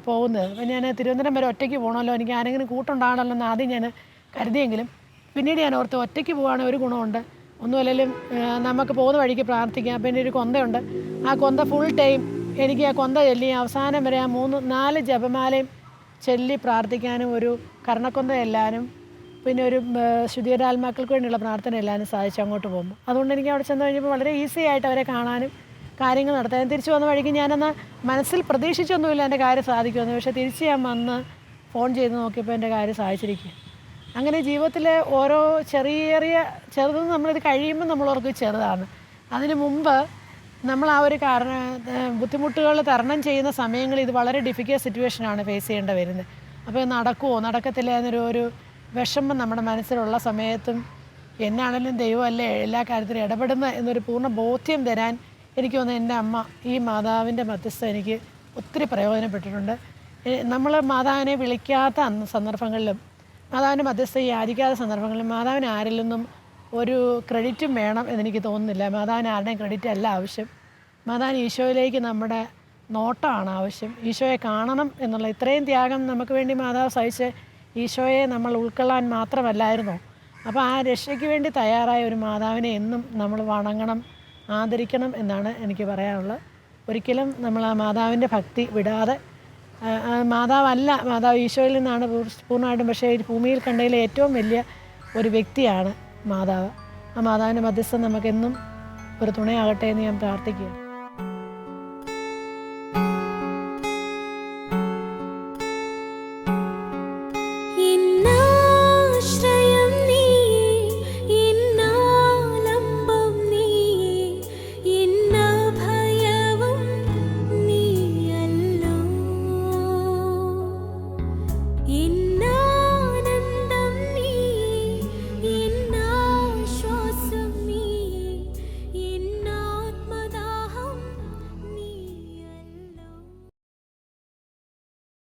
പോകുന്നത്. അപ്പം ഞാൻ തിരുവനന്തപുരം വരെ ഒറ്റയ്ക്ക് പോകണമല്ലോ, എനിക്ക് ആരെങ്കിലും കൂട്ടുണ്ടാകണമല്ലോ എന്ന് ആദ്യം ഞാൻ കരുതിയെങ്കിലും പിന്നീട് ഞാൻ ഓർത്ത് ഒറ്റയ്ക്ക് പോവുകയാണെങ്കിൽ ഒരു ഗുണമുണ്ട്, ഒന്നുമല്ലെങ്കിലും നമുക്ക് പോകുന്ന വഴിക്ക് പ്രാർത്ഥിക്കാം. പിന്നെ ഒരു കൊന്തയുണ്ട്, ആ കൊന്ത ഫുൾ ടൈം എനിക്ക് ആ കൊന്ത ചൊല്ലി അവസാനം വരെ ആ 3-4 ജപമാലയും ചൊല്ലി പ്രാർത്ഥിക്കാനും ഒരു കർണക്കൊന്ത ചെല്ലാനും പിന്നെ ഒരു ശുദ്ധീകരാത്മാക്കൾക്ക് വേണ്ടിയുള്ള പ്രാർത്ഥന എല്ലാവരും സാധിച്ചു അങ്ങോട്ട് പോകുമ്പോൾ. അതുകൊണ്ട് എനിക്ക് അവിടെ ചെന്ന് കഴിഞ്ഞപ്പോൾ വളരെ ഈസി ആയിട്ട് അവരെ കാണാനും കാര്യങ്ങൾ നടത്താനും തിരിച്ചു വന്ന വഴിക്ക് ഞാനന്ന് മനസ്സിൽ പ്രതീക്ഷിച്ചൊന്നുമില്ല എൻ്റെ കാര്യം സാധിക്കുമെന്ന്. പക്ഷേ തിരിച്ച് ഞാൻ വന്ന് ഫോൺ ചെയ്ത് നോക്കിയപ്പോൾ എൻ്റെ കാര്യം സാധിച്ചിരിക്കുക. അങ്ങനെ ജീവിതത്തിലെ ഓരോ ചെറുതെന്ന് നമ്മളിത് കഴിയുമ്പോൾ നമ്മളോർക്ക് ചെറുതാണ്. അതിന് മുമ്പ് നമ്മൾ ആ ഒരു ബുദ്ധിമുട്ടുകൾ തരണം ചെയ്യുന്ന സമയങ്ങളിൽ ഇത് വളരെ ഡിഫിക്കൽട്ട് സിറ്റുവേഷനാണ് ഫേസ് ചെയ്യേണ്ടി വരുന്നത്. അപ്പോൾ നടക്കുമോ നടക്കത്തില്ല എന്നൊരു വിഷമം നമ്മുടെ മനസ്സിലുള്ള സമയത്തും എന്നാണെങ്കിലും ദൈവമല്ലേ എല്ലാ കാര്യത്തിലും ഇടപെടുന്ന എന്നൊരു പൂർണ്ണ ബോധ്യം തരാൻ എനിക്ക് തോന്നുന്നു എൻ്റെ അമ്മ ഈ മാതാവിൻ്റെ മധ്യസ്ഥ എനിക്ക് ഒത്തിരി പ്രയോജനപ്പെട്ടിട്ടുണ്ട്. നമ്മൾ മാതാവിനെ വിളിക്കാത്ത സന്ദർഭങ്ങളിലും മാതാവിൻ്റെ മധ്യസ്ഥ യാചിക്കാത്ത സന്ദർഭങ്ങളിലും മാതാവിന് ആരിൽ നിന്നും ഒരു ക്രെഡിറ്റും വേണം എന്നെനിക്ക് തോന്നുന്നില്ല. മാതാവിന് ആരുടെയും ക്രെഡിറ്റ് അല്ല ആവശ്യം. മാതാവിന് ഈശോയിലേക്ക് നമ്മുടെ നോട്ടമാണ് ആവശ്യം. ഈശോയെ കാണണം എന്നുള്ള ഇത്രയും ത്യാഗം നമുക്ക് വേണ്ടി മാതാവ് സഹിച്ച് ഈശോയെ നമ്മൾ ഉൾക്കൊള്ളാൻ മാത്രമല്ലായിരുന്നോ. അപ്പോൾ ആ രക്ഷയ്ക്ക് വേണ്ടി തയ്യാറായ ഒരു മാതാവിനെ എന്നും നമ്മൾ വണങ്ങണം, ആദരിക്കണം എന്നാണ് എനിക്ക് പറയാനുള്ളത്. ഒരിക്കലും നമ്മൾ ആ മാതാവിൻ്റെ ഭക്തി വിടാതെ, മാതാവ് ഈശോയിൽ നിന്നാണ് പൂർണ്ണമായിട്ടും, പക്ഷേ ഈ ഭൂമിയിൽ കണ്ടതിലെ ഏറ്റവും വലിയ ഒരു വ്യക്തിയാണ് മാതാവ്. ആ മാതാവിൻ്റെ മധ്യസ്ഥം നമുക്കെന്നും ഒരു തുണയാകട്ടെ എന്ന് ഞാൻ പ്രാർത്ഥിക്കുകയാണ്.